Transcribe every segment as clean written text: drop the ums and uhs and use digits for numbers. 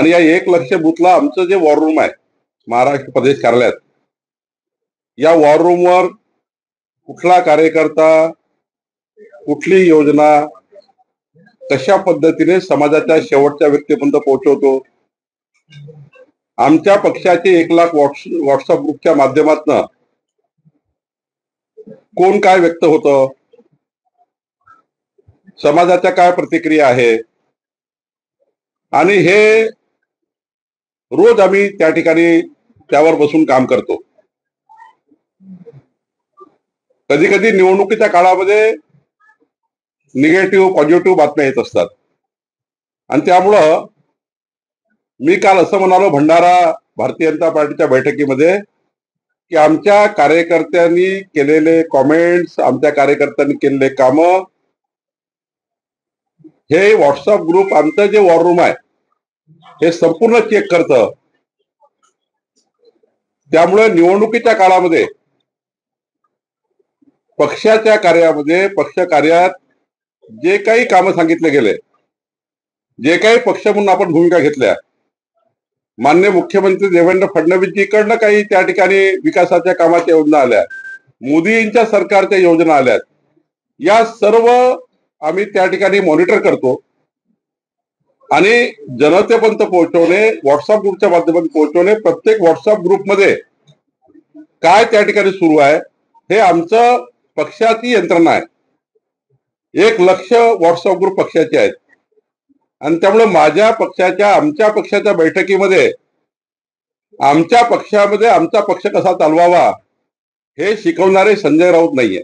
आणि या 1,00,000 बूथला आमचं जे वॉर रूम आहे महाराष्ट्र प्रदेश कार्यालयात, या वॉर रूमवर कुठला कार्यकर्ता कुठली योजना कशा पद्धतीने समाजाच्या शेवटच्या व्यक्तीपर्यंत पोहोचवतो, आमच्या पक्षाचे 1,00,000 व्हॉट्सअप ग्रुपच्या माध्यमातून कोण काय व्यक्त होतं, समाजाच्या काय प्रतिक्रिया आहे, आणि हे रोज आम्ही त्या ठिकाणी त्यावर बसून काम करतो. कधी कधी निवडणुकीच्या काळामध्ये निगेटिव्ह पॉझिटिव्ह बातम्या येत असतात आणि त्यामुळं मी काल असं म्हणालो भंडारा भारतीय जनता पार्टीच्या बैठकीमध्ये की आमच्या कार्यकर्त्यांनी केलेले कॉमेंट्स, आमच्या कार्यकर्त्यांनी केलेले काम, हे व्हॉट्सअप ग्रुप आमचं जे वॉर रूम आहे हे संपूर्ण चेक करतं. त्यामुळे निवडणुकीच्या काळामध्ये पक्षाच्या कार्यामध्ये, पक्ष कार्यात जे काही कामं सांगितले गेले, जे काही पक्ष म्हणून आपण भूमिका घेतल्या, माननीय मुख्यमंत्री देवेंद्र फडणवीसजीकडनं काही त्या ठिकाणी विकासाच्या कामाच्या योजना आल्या, मोदींच्या सरकारच्या योजना आल्यात, या सर्व आम्ही त्या ठिकाणी मॉनिटर करतो आणि जनतेपर्यंत पोहोचवणे, व्हॉट्सअप ग्रुपच्या माध्यमातून पोहोचवणे. प्रत्येक व्हॉट्सअप ग्रुपमध्ये काय त्या ठिकाणी सुरू आहे हे आमचं पक्षाची यंत्रणा आहे. 1,00,000 व्हॉट्सअप ग्रुप पक्षाचे आहेत आणि त्यामुळे माझ्या पक्षाच्या, आमच्या पक्षाच्या बैठकीमध्ये आमच्या पक्षामध्ये आमचा पक्ष कसा चालवावा हे शिकवणारे संजय राऊत नाहीये.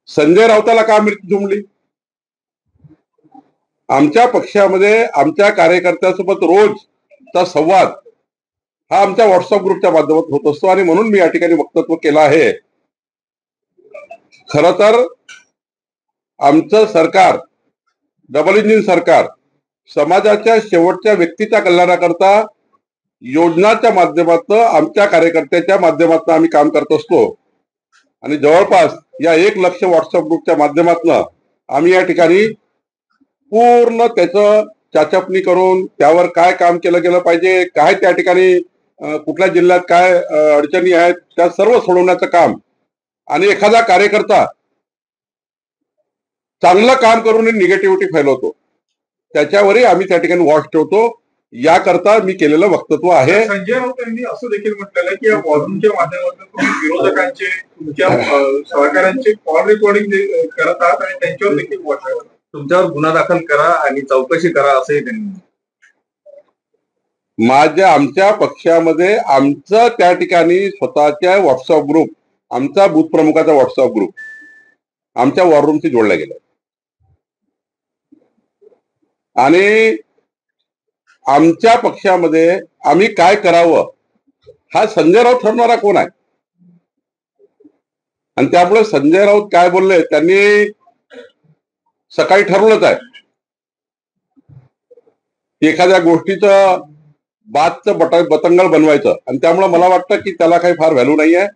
संजय राऊताला का मिरची झुंबली? आमच्या पक्षामध्ये आमच्या कार्यकर्त्यांसोबत रोजचा संवाद हा आमच्या व्हॉट्सअप ग्रुपच्या माध्यमातून होत असतो आणि म्हणून मी या ठिकाणी वक्तव्य केलं आहे. खर तर आमचं सरकार, डबल इंजिन सरकार, समाजाच्या शेवटच्या व्यक्तीच्या कल्याणाकरता योजनाच्या माध्यमातून, आमच्या कार्यकर्त्याच्या माध्यमातून आम्ही काम करत असतो आणि जवळपास या 1,00,000 व्हॉट्सअप ग्रुपच्या माध्यमातून आम्ही या ठिकाणी पूर्ण त्याचं चाचपणी करून त्यावर काय काम केलं गेलं पाहिजे, काय त्या ठिकाणी कुठल्या जिल्ह्यात काय अडचणी आहेत त्या सर्व सोडवण्याचं काम, आणि एखादा कार्यकर्ता चांगलं काम करून निगेटिव्हिटी फैलवतो त्याच्यावरही आम्ही त्या ठिकाणी वॉच ठेवतो. याकरता मी केलेलं वक्तव्य आहे. संजय राऊत यांनी असं देखील म्हटलेलं की या वॉल्यूमच्या माध्यमातून तुम्ही विरोधकांचे, तुमच्या सहकाऱ्यांचे कॉल रेकॉर्डिंग करत आहात आणि त्यांच्यावर देखील वॉच ठेवत, तुमच्यावर गुन्हा दाखल करा आणि चौकशी करा असंही त्यांनी. आमच्या पक्षामध्ये आमचं त्या ठिकाणी स्वतःच्या व्हॉट्सअप ग्रुप, आमचा बूथ प्रमुखाचा व्हॉट्सअप ग्रुप आमच्या वॉर रूमशी जोडला गेला आणि आमच्या पक्षामध्ये आम्ही काय करावं हा संजय राऊत ठरवणारा कोण आहे. आणि त्यामुळे संजय राऊत काय बोलले त्यांनी सकाळी ठरवलंच आहे. एखाद्या गोष्टीचं बातचं बतंगड बनवायचं आणि त्यामुळे मला वाटतं की त्याला काही फार व्हॅल्यू नाही आहे.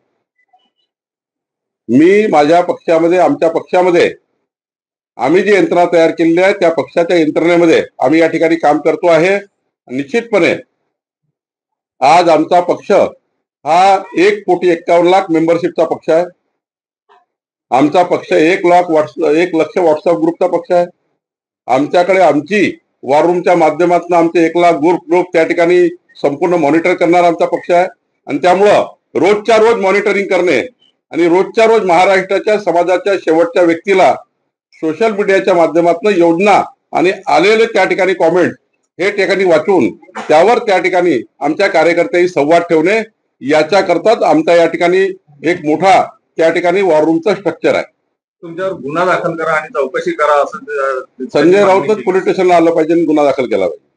मी माझ्या पक्षामध्ये, आमच्या पक्षामध्ये आम्ही जी यंत्रणा तयार केलेली आहे त्या पक्षाच्या यंत्रणेमध्ये आम्ही या ठिकाणी काम करतो आहे. निश्चितपणे आज आमचा पक्ष हा 1,51,00,000 मेंबरशिपचा पक्ष आहे. आमचा पक्ष 1,00,000 व्हॉट्सअप ग्रुपचा पक्ष आहे. आमच्याकडे आमची वॉर रूमच्या माध्यमातून आमचे 1,00,000 ग्रुप त्या ठिकाणी संपूर्ण मॉनिटर करणारा आमचा पक्ष आहे. आणि त्यामुळं रोजच्या रोज मॉनिटरिंग करणे आणि रोजच्या रोज महाराष्ट्राच्या समाजाच्या शेवटच्या व्यक्तीला सोशल मीडियाच्या माध्यमातून योजना आणि आलेले त्या ठिकाणी कॉमेंट हे ठिकाणी वाचून त्यावर त्या ठिकाणी आमच्या कार्यकर्त्यांनी संवाद ठेवणे, याच्याकरताच आमचा या ठिकाणी एक मोठा त्या ठिकाणी वॉर रूमचं स्ट्रक्चर आहे. तुमच्यावर गुन्हा दाखल करा आणि चौकशी करा असं संजय राऊतच पोलीस स्टेशनला आलं पाहिजे आणि गुन्हा दाखल केला पाहिजे.